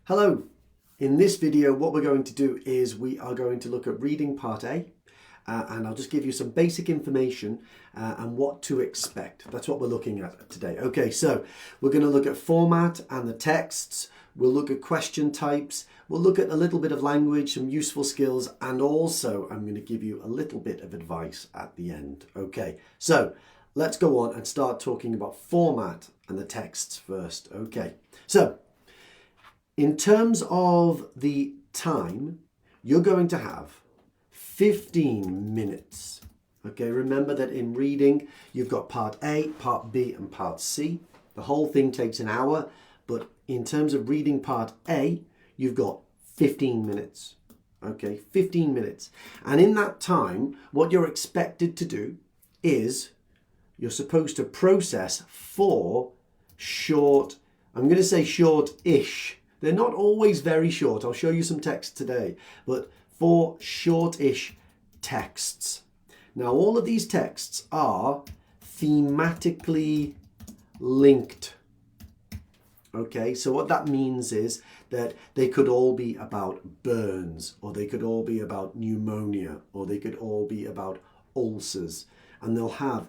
Hello. In this video, what we're going to do is we are going to look at Reading Part A, and I'll just give you some basic information and what to expect. That's what we're looking at today. Okay, so we're going to look at format and the texts. We'll look at question types. We'll look at a little bit of language, some useful skills, and also I'm going to give you a little bit of advice at the end. Okay, so let's go on and start talking about format and the texts first. Okay, so in terms of the time, you're going to have 15 minutes. Okay, remember that in reading, you've got Part A, Part B, and Part C. The whole thing takes an hour, but in terms of reading Part A, you've got 15 minutes. Okay, 15 minutes. And in that time, what you're expected to do is you're supposed to process 4 short, I'm going to say short-ish. They're not always very short. I'll show you some text today, but 4 short-ish texts. Now, all of these texts are thematically linked. Okay, so what that means is that they could all be about burns, or they could all be about pneumonia, or they could all be about ulcers, and they'll have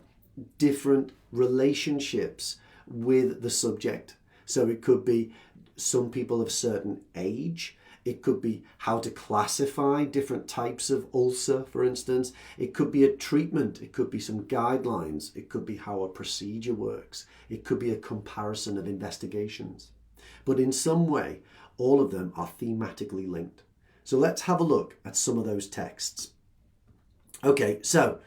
different relationships with the subject. So it could be some people of a certain age. It could be how to classify different types of ulcer, for instance. It could be a treatment. It could be some guidelines. It could be how a procedure works. It could be a comparison of investigations. But in some way, all of them are thematically linked. So let's have a look at some of those texts. Okay, so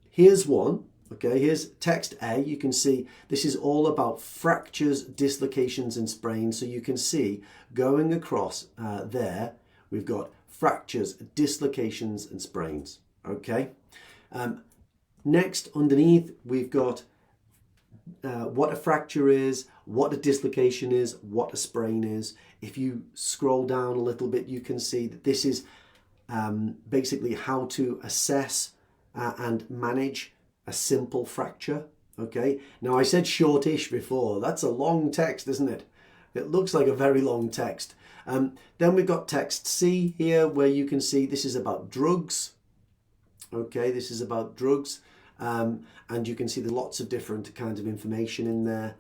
here's one. Okay, here's text A. You can see this is all about fractures, dislocations, and sprains. So you can see going across there, we've got fractures, dislocations, and sprains. Okay. Next, underneath, we've got what a fracture is, what a dislocation is, what a sprain is. If you scroll down a little bit, you can see that this is basically how to assess and manage a simple fracture. Okay, now I said shortish before. That's a long text, isn't it? It looks like a very long text. Then we've got text C here, where you can see this is about drugs. Okay, this is about drugs, and you can see there's lots of different kinds of information in there.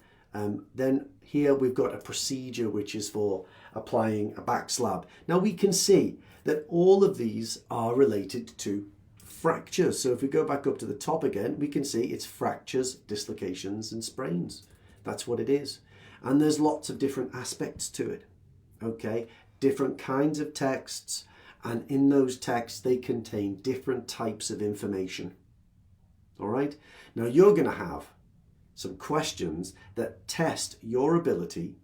Then here we've got a procedure which is for applying a back slab. Now we can see that all of these are related to fractures. So if we go back up to the top again, we can see it's fractures, dislocations, and sprains. That's what it is. And there's lots of different aspects to it. Okay, different kinds of texts, and in those texts they contain different types of information. All right, now you're going to have some questions that test your ability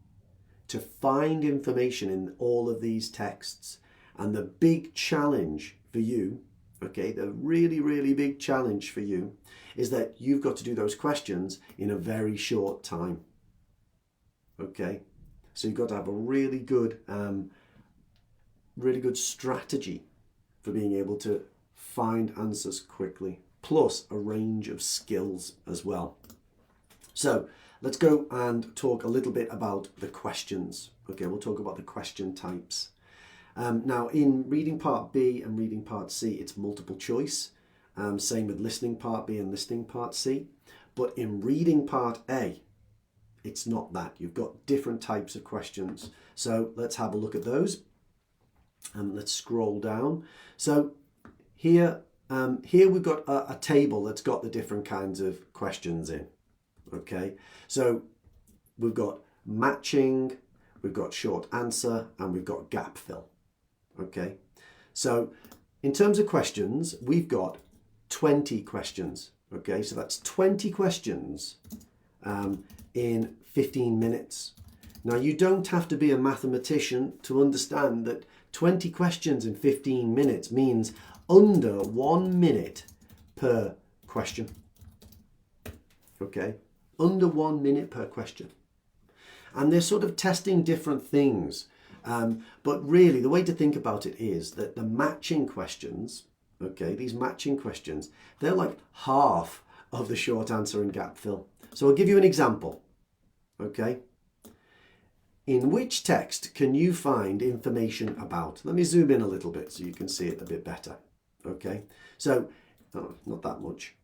to find information in all of these texts. And the big challenge for you, okay, the really, really big challenge for you is that you've got to do those questions in a very short time. Okay, so you've got to have a really good strategy for being able to find answers quickly, plus a range of skills as well. So let's go and talk a little bit about the questions. Okay, we'll talk about the question types. Now in Reading Part B and Reading Part C, it's multiple choice. Same with Listening Part B and Listening Part C. But in Reading Part A, it's not that. You've got different types of questions. So let's have a look at those. Let's scroll down. So here we've got a table that's got the different kinds of questions in. Okay, so we've got matching, we've got short answer, and we've got gap fill. Okay, so in terms of questions, we've got 20 questions. Okay, so that's 20 questions in 15 minutes. Now, you don't have to be a mathematician to understand that 20 questions in 15 minutes means under 1 minute per question. Okay, under 1 minute per question. And they're sort of testing different things. But really, the way to think about it is that the matching questions, okay, these matching questions, they're like half of the short answer and gap fill. So I'll give you an example, okay? in which text can you find information about? Let me zoom in a little bit so you can see it a bit better. Okay, so, oh, not that much.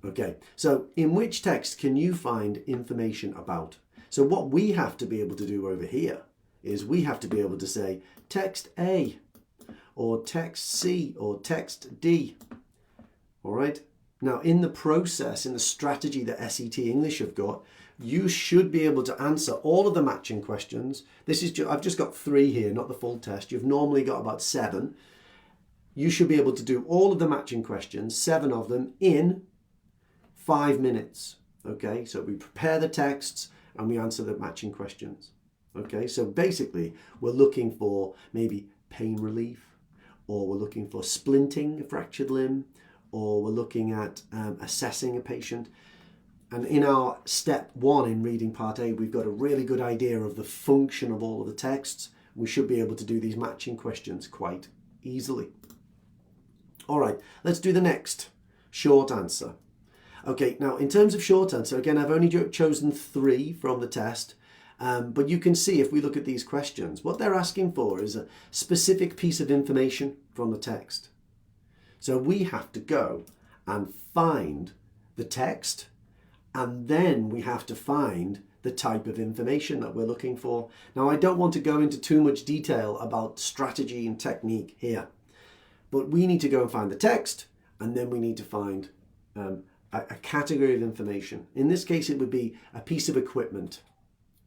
Okay, so in which text can you find information about? So what we have to be able to do over here is we have to be able to say text A or text C or text D. All right. Now in the process, in the strategy that SET English have got, you should be able to answer all of the matching questions. I've just got 3 here, not the full test. You've normally got about 7. You should be able to do all of the matching questions, 7 of them, in 5 minutes. Okay, so we prepare the texts and we answer the matching questions. Okay, so basically we're looking for maybe pain relief, or we're looking for splinting a fractured limb, or we're looking at assessing a patient. And in our step 1 in reading part A, we've got a really good idea of the function of all of the texts. We should be able to do these matching questions quite easily. All right, let's do the next short answer. Okay, now in terms of short answer, again, I've only chosen 3 from the test, but you can see if we look at these questions, what they're asking for is a specific piece of information from the text. So we have to go and find the text, and then we have to find the type of information that we're looking for. Now, I don't want to go into too much detail about strategy and technique here, but we need to go and find the text, and then we need to find a category of information. In this case, it would be a piece of equipment.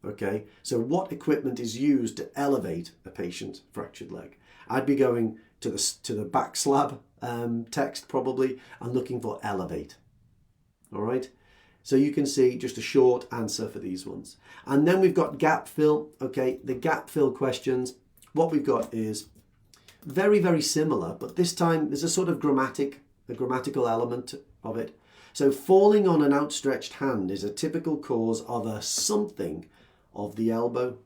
Okay, so what equipment is used to elevate a patient's fractured leg? I'd be going to the back slab text probably and looking for elevate. All right, so you can see just a short answer for these ones. And then we've got gap fill. Okay, the gap fill questions, what we've got is very, very similar, but this time there's a sort of grammatical element of it. So falling on an outstretched hand is a typical cause of a something of the elbow.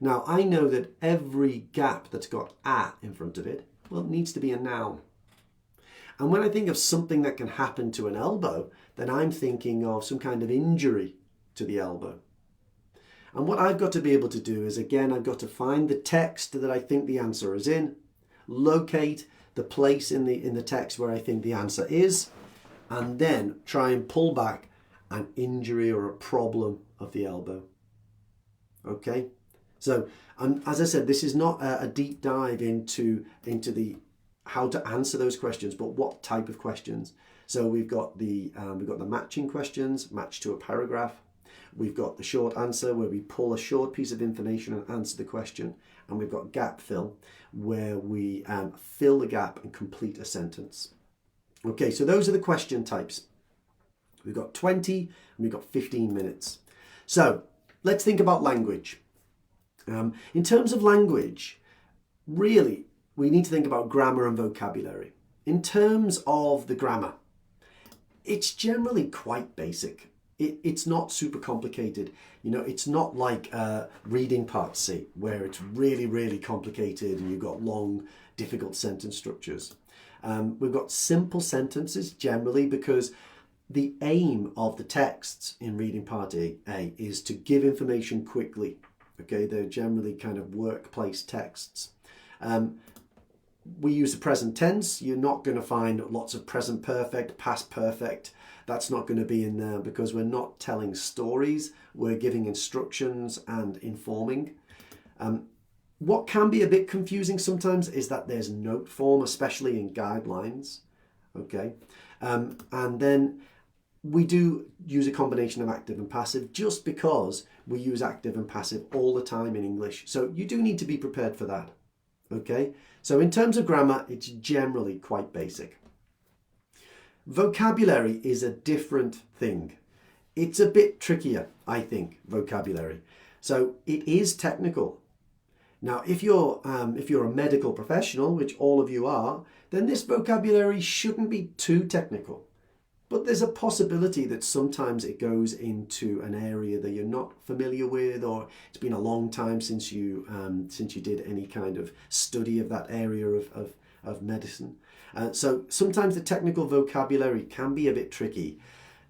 Now, I know that every gap that's got a in front of it, well, it needs to be a noun. And when I think of something that can happen to an elbow, then I'm thinking of some kind of injury to the elbow. And what I've got to be able to do is, again, I've got to find the text that I think the answer is in, locate the place in the text where I think the answer is, and then try and pull back an injury or a problem of the elbow. Okay, so as I said, this is not a deep dive into the how to answer those questions, but what type of questions. So we've got the matching questions, match to a paragraph. We've got the short answer where we pull a short piece of information and answer the question, and we've got gap fill where we fill the gap and complete a sentence. Okay, so those are the question types. We've got 20 and we've got 15 minutes. So let's think about language. In terms of language, really, we need to think about grammar and vocabulary. In terms of the grammar, it's generally quite basic. It's not super complicated. You know, it's not like reading part C, where it's really, really complicated and you've got long, difficult sentence structures. We've got simple sentences generally because the aim of the texts in reading part A is to give information quickly. Okay, they're generally kind of workplace texts. We use the present tense. You're not going to find lots of present perfect, past perfect. That's not going to be in there because we're not telling stories. We're giving instructions and informing. What can be a bit confusing sometimes is that there's note form, especially in guidelines. Okay, and then we do use a combination of active and passive just because we use active and passive all the time in English. So you do need to be prepared for that. Okay, so in terms of grammar, it's generally quite basic. Vocabulary is a different thing. It's a bit trickier, I think, vocabulary. So it is technical. Now, if you're a medical professional, which all of you are, then this vocabulary shouldn't be too technical. But there's a possibility that sometimes it goes into an area that you're not familiar with, or it's been a long time since you did any kind of study of that area of medicine. So sometimes the technical vocabulary can be a bit tricky.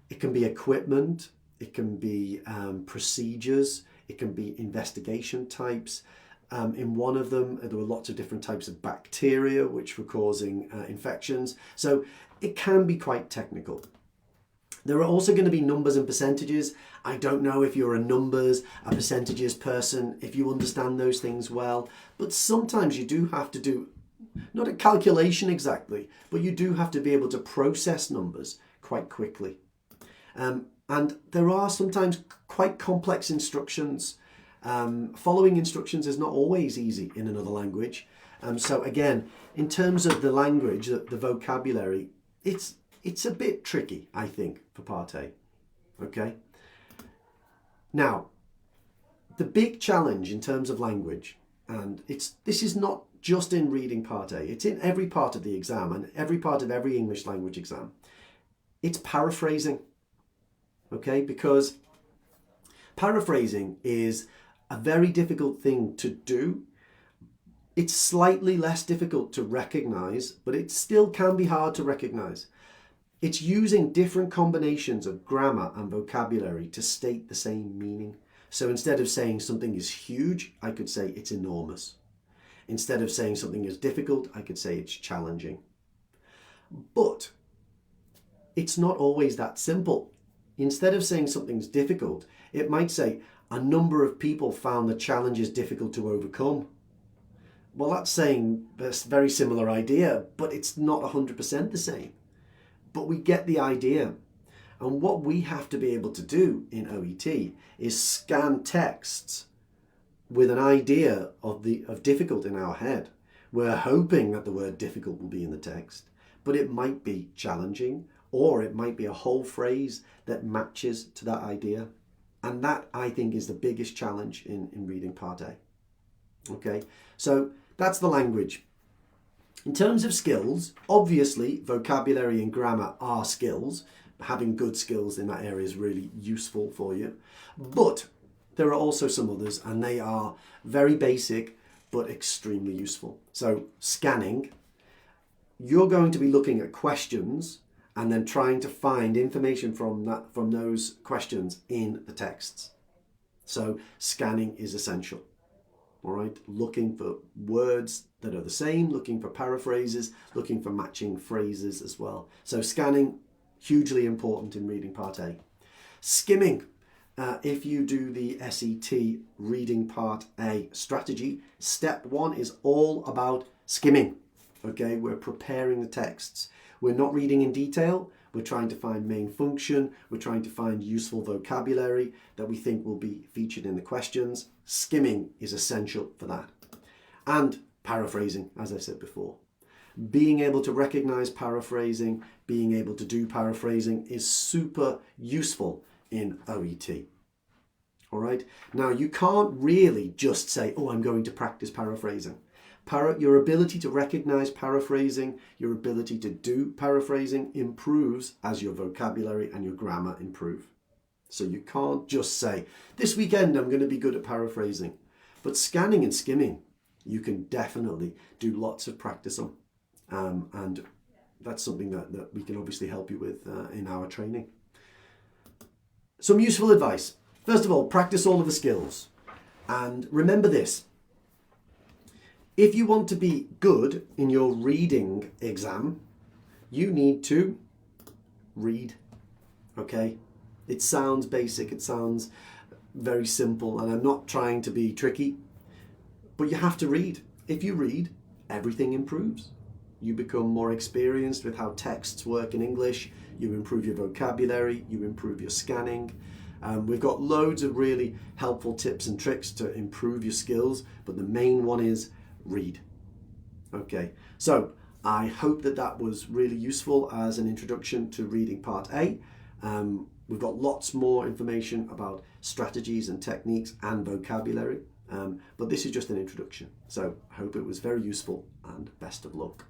It can be equipment, it can be procedures, It can be investigation types. In one of them, there were lots of different types of bacteria which were causing infections. So it can be quite technical. There are also going to be numbers and percentages. I don't know if you're a numbers, a percentages person, if you understand those things well, but sometimes you do have to do, not a calculation exactly, but you do have to be able to process numbers quite quickly. And there are sometimes quite complex instructions. Following instructions is not always easy in another language. So again, in terms of the language, the vocabulary, it's a bit tricky, I think, for Part A. Okay. Now, the big challenge in terms of language, and this is not just in Reading Part A, it's in every part of the exam and every part of every English language exam. It's paraphrasing. Okay, because paraphrasing is a very difficult thing to do. It's slightly less difficult to recognize, but it still can be hard to recognize. It's using different combinations of grammar and vocabulary to state the same meaning. So instead of saying something is huge, I could say it's enormous. Instead of saying something is difficult, I could say it's challenging. But it's not always that simple. Instead of saying something's difficult, it might say a number of people found the challenges difficult to overcome. Well, that's saying a very similar idea, but it's not 100% the same. But we get the idea. And what we have to be able to do in OET is scan texts with an idea of difficult in our head. We're hoping that the word difficult will be in the text, but it might be challenging, or it might be a whole phrase that matches to that idea. And that, I think, is the biggest challenge in Reading Part A. Okay, so that's the language. In terms of skills, obviously, vocabulary and grammar are skills. Having good skills in that area is really useful for you. But there are also some others, and they are very basic, but extremely useful. So scanning, you're going to be looking at questions and then trying to find information from those questions in the texts. So scanning is essential. All right, looking for words that are the same, looking for paraphrases, looking for matching phrases as well. So scanning, hugely important in Reading Part A. Skimming, if you do the SET Reading Part A strategy, step 1 is all about skimming. Okay, we're preparing the texts. We're not reading in detail. We're trying to find main function. We're trying to find useful vocabulary that we think will be featured in the questions. Skimming is essential for that. And paraphrasing, as I said before. Being able to recognize paraphrasing, being able to do paraphrasing is super useful in OET. All right. Now, you can't really just say, oh, I'm going to practice paraphrasing. Your ability to recognize paraphrasing, your ability to do paraphrasing improves as your vocabulary and your grammar improve. So you can't just say, this weekend I'm going to be good at paraphrasing. But scanning and skimming, you can definitely do lots of practice on. And that's something that we can obviously help you with in our training. Some useful advice. First of all, practice all of the skills. And remember this. If you want to be good in your reading exam, you need to read. Okay? It sounds basic, it sounds very simple, and I'm not trying to be tricky, but you have to read. If you read, everything improves. You become more experienced with how texts work in English, you improve your vocabulary, you improve your scanning. We've got loads of really helpful tips and tricks to improve your skills, but the main one is read. Okay, so I hope that was really useful as an introduction to Reading Part A. We've got lots more information about strategies and techniques and vocabulary, but this is just an introduction. So I hope it was very useful and best of luck.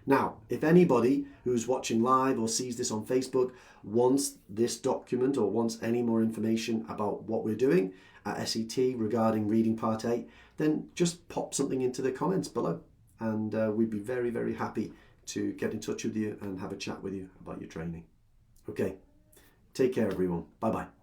Now, if anybody who's watching live or sees this on Facebook wants this document or wants any more information about what we're doing at SET regarding Reading Part A, then just pop something into the comments below, and we'd be very, very happy to get in touch with you and have a chat with you about your training. Okay, take care everyone. Bye-bye.